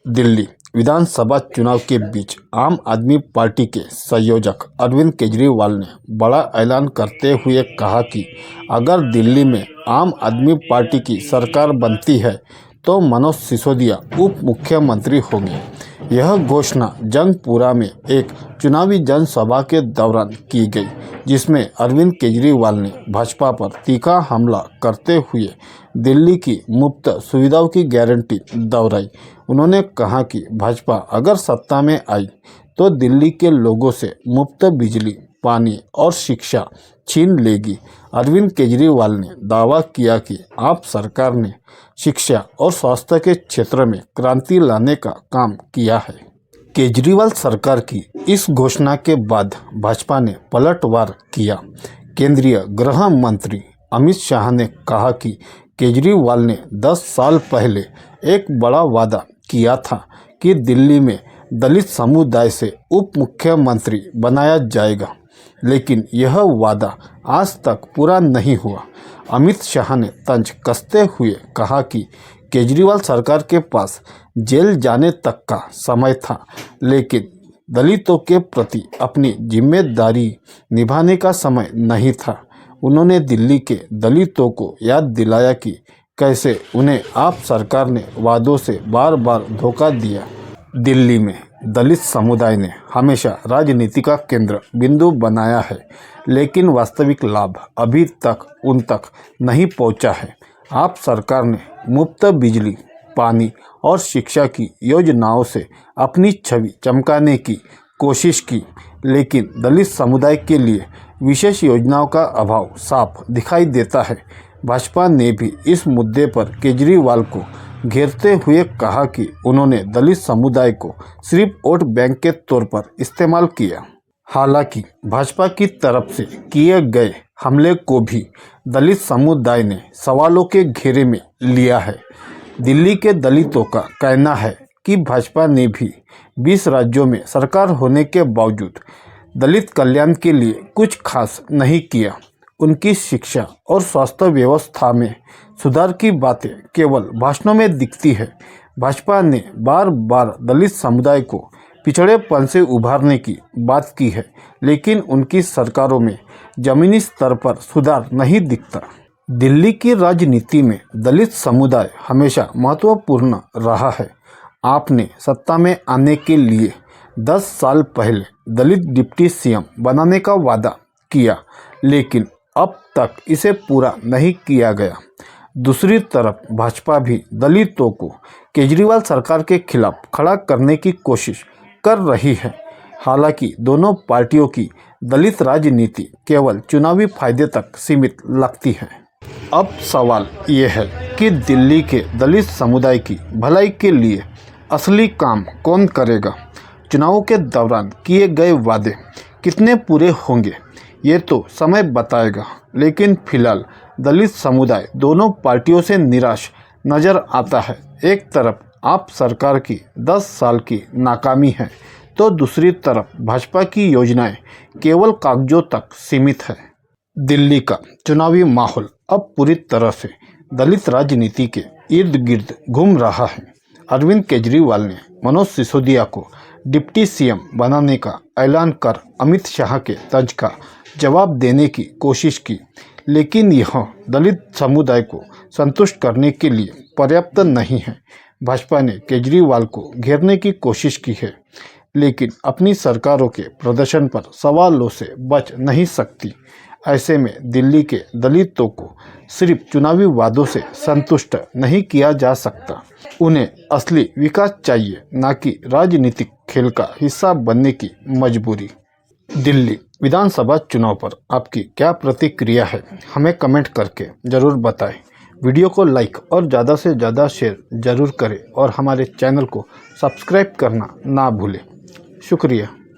दिल्ली विधानसभा चुनाव के बीच आम आदमी पार्टी के संयोजक अरविंद केजरीवाल ने बड़ा ऐलान करते हुए कहा कि अगर दिल्ली में आम आदमी पार्टी की सरकार बनती है तो मनोज सिसोदिया उप मुख्यमंत्री होंगे। यह घोषणा जंगपुरा में एक चुनावी जनसभा के दौरान की गई, जिसमें अरविंद केजरीवाल ने भाजपा पर तीखा हमला करते हुए दिल्ली की मुफ्त सुविधाओं की गारंटी दोहराई। उन्होंने कहा कि भाजपा अगर सत्ता में आई तो दिल्ली के लोगों से मुफ्त बिजली, पानी और शिक्षा छीन लेगी। अरविंद केजरीवाल ने दावा किया कि आप सरकार ने शिक्षा और स्वास्थ्य के क्षेत्र में क्रांति लाने का काम किया है। केजरीवाल सरकार की इस घोषणा के बाद भाजपा ने पलटवार किया। केंद्रीय गृह मंत्री अमित शाह ने कहा कि केजरीवाल ने 10 साल पहले एक बड़ा वादा किया था कि दिल्ली में दलित समुदाय से उप मुख्यमंत्री बनाया जाएगा, लेकिन यह वादा आज तक पूरा नहीं हुआ। अमित शाह ने तंज कसते हुए कहा कि केजरीवाल सरकार के पास जेल जाने तक का समय था, लेकिन दलितों के प्रति अपनी जिम्मेदारी निभाने का समय नहीं था। उन्होंने दिल्ली के दलितों को याद दिलाया कि कैसे उन्हें आप सरकार ने वादों से बार बार धोखा दिया। दिल्ली में दलित समुदाय ने हमेशा राजनीति का केंद्र बिंदु बनाया है, लेकिन वास्तविक लाभ अभी तक उन तक नहीं पहुंचा है। आप सरकार ने मुफ्त बिजली, पानी और शिक्षा की योजनाओं से अपनी छवि चमकाने की कोशिश की, लेकिन दलित समुदाय के लिए विशेष योजनाओं का अभाव साफ दिखाई देता है। भाजपा ने भी इस मुद्दे पर केजरीवाल को घेरते हुए कहा कि उन्होंने दलित समुदाय को सिर्फ वोट बैंक के तौर पर इस्तेमाल किया। हालांकि भाजपा की तरफ से किए गए हमले को भी दलित समुदाय ने सवालों के घेरे में लिया है। दिल्ली के दलितों का कहना है कि भाजपा ने भी 20 राज्यों में सरकार होने के बावजूद दलित कल्याण के लिए कुछ खास नहीं किया। उनकी शिक्षा और स्वास्थ्य व्यवस्था में सुधार की बातें केवल भाषणों में दिखती है। भाजपा ने बार बार दलित समुदाय को पिछड़ेपन से उभारने की बात की है, लेकिन उनकी सरकारों में जमीनी स्तर पर सुधार नहीं दिखता। दिल्ली की राजनीति में दलित समुदाय हमेशा महत्वपूर्ण रहा है। आपने सत्ता में आने के लिए 10 साल पहले दलित डिप्टी सीएम बनाने का वादा किया, लेकिन अब तक इसे पूरा नहीं किया गया। दूसरी तरफ भाजपा भी दलितों को केजरीवाल सरकार के खिलाफ खड़ा करने की कोशिश कर रही है। हालांकि दोनों पार्टियों की दलित राजनीति केवल चुनावी फायदे तक सीमित लगती है। अब सवाल ये है कि दिल्ली के दलित समुदाय की भलाई के लिए असली काम कौन करेगा? चुनावों के दौरान किए गए वादे कितने पूरे होंगे, ये तो समय बताएगा। लेकिन फिलहाल दलित समुदाय दोनों पार्टियों से निराश नजर आता है। एक तरफ आप सरकार की 10 साल की नाकामी है, तो दूसरी तरफ भाजपा की योजनाएं केवल कागजों तक सीमित है। दिल्ली का चुनावी माहौल अब पूरी तरह से दलित राजनीति के इर्द गिर्द घूम रहा है। अरविंद केजरीवाल ने मनोज सिसोदिया को डिप्टी सीएम बनाने का ऐलान कर अमित शाह के तंज का जवाब देने की कोशिश की, लेकिन यह दलित समुदाय को संतुष्ट करने के लिए पर्याप्त नहीं है। भाजपा ने केजरीवाल को घेरने की कोशिश की है, लेकिन अपनी सरकारों के प्रदर्शन पर सवालों से बच नहीं सकती। ऐसे में दिल्ली के दलितों को सिर्फ चुनावी वादों से संतुष्ट नहीं किया जा सकता। उन्हें असली विकास चाहिए, न कि राजनीतिक खेल का हिस्सा बनने की मजबूरी। दिल्ली विधानसभा चुनाव पर आपकी क्या प्रतिक्रिया है, हमें कमेंट करके ज़रूर बताएं। वीडियो को लाइक और ज़्यादा से ज़्यादा शेयर ज़रूर करें और हमारे चैनल को सब्सक्राइब करना ना भूलें। शुक्रिया।